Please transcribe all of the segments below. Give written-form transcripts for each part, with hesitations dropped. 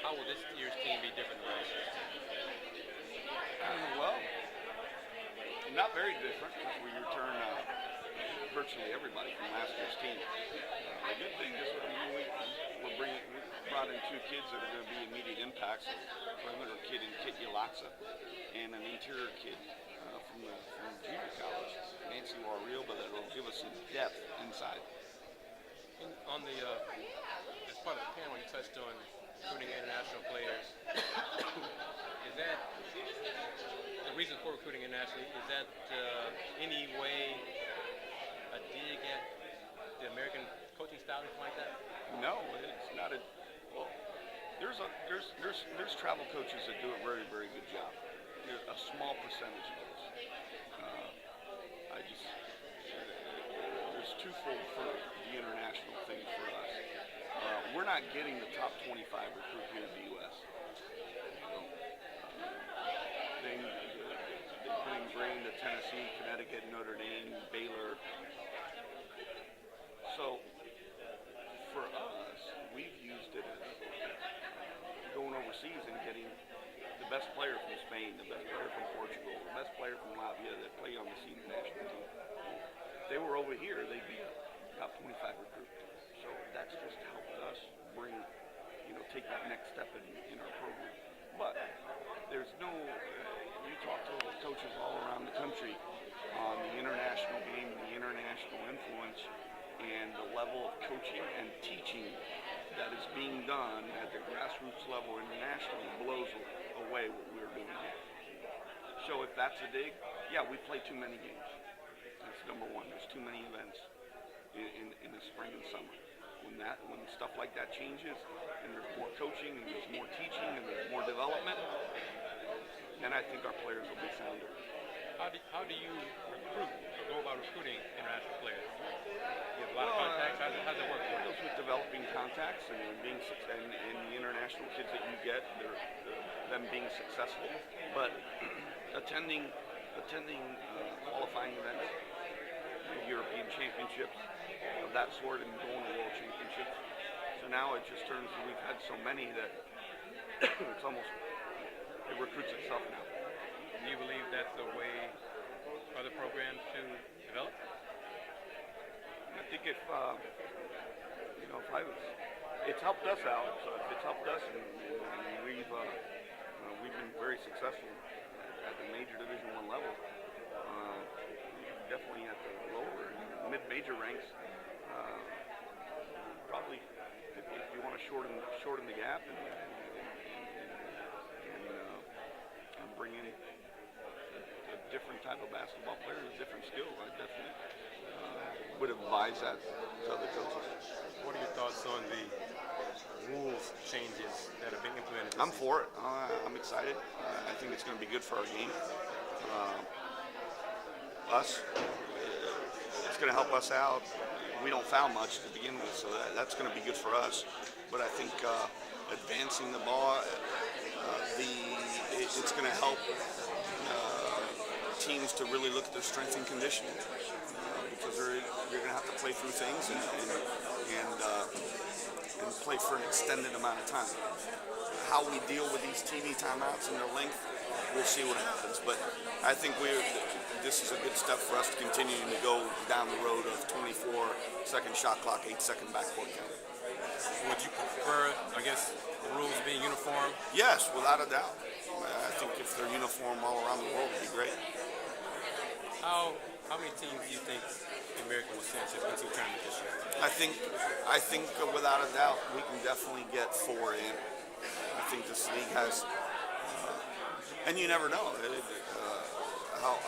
how will this year's team be different than last year's team? Well, not very different because we return virtually everybody from last year's team. The good thing is we brought in two kids that are going to be immediate impacts: a perimeter kid in Kit Yalaksa and an interior kid from junior college, Nancy Warreal, but that will give us some depth inside. On the as part of the panel, you touched on recruiting international players. Is that the reason for recruiting internationally? Is that any way a dig at the American coaching style, anything like that? No, it's not a. Well, there's travel coaches that do a very very good job. There's a small percentage of those. There's twofold for the international thing for us. We're not getting the top 25 recruit here in the U.S. They bring Brain to Tennessee, Connecticut, Notre Dame, Baylor. So for us, we've used it as going overseas and getting the best player from Spain, the best player from Portugal, the best player from Latvia that play on the senior national team. If they were over here, they'd be a top 25 recruit. So that's just helped us take that next step in our program. But there's no, you talk to the coaches all around the country on the international game, the international influence, and the level of coaching and teaching that is being done at the grassroots level internationally blows away what we're doing here. So if that's a dig, yeah, we play too many games. That's number one. There's too many events in the spring and summer. When stuff like that changes, and there's more coaching, and there's more teaching, and there's more development, then I think our players will be sounder. How do you go about recruiting international players? You have a lot of contacts. How does that work for you? It goes with developing contacts and the international kids that you get, them being successful. But attending qualifying events, European championships of that sort, and going to world championships. So now it just turns, we've had so many that it's almost, it recruits itself now. Do you believe that's the way other programs should develop? I think if it's helped us out. So if it's helped us, and we've been very successful at the major Division I level. Definitely at the lower and mid-major ranks. Probably, if you want to shorten the gap and bring in a different type of basketball player with different skills, I definitely would advise that to other coaches. What are your thoughts on the rules changes that are being implemented? I'm for it. I'm excited. I think it's going to be good for our game. It's going to help us out. We don't foul much to begin with, so that's going to be good for us. But I think advancing the ball, it's going to help teams to really look at their strength and conditioning, because you're going to have to play through things and play for an extended amount of time. How we deal with these TV timeouts and their length, we'll see what happens. But I think this is a good step for us to continue to go down the road of 24-second shot clock, 8-second backcourt count. Would you prefer, I guess, the rules being uniform? Yes, without a doubt. I think if they're uniform all around the world, it'd be great. How many teams do you think the American will send to the NCAA tournament this year? I think without a doubt we can definitely get 4 in. I think this league has, and you never know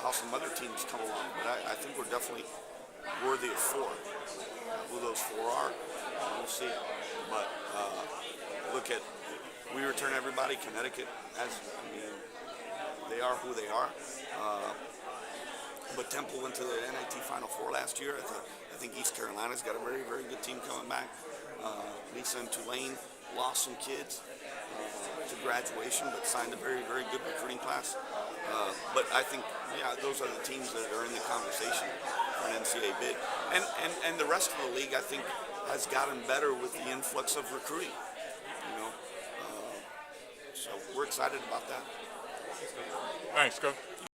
how some other teams come along. But I think we're definitely worthy of 4. Who those 4 are, we'll see. But we return everybody. Connecticut, they are who they are. But Temple went to the NIT Final Four last year. I think East Carolina's got a very, very good team coming back. Lisa and Tulane lost some kids to graduation, but signed a very, very good recruiting class. But I think, those are the teams that are in the conversation for an NCAA bid. And the rest of the league, I think, has gotten better with the influx of recruiting. So we're excited about that. Thanks, Coach.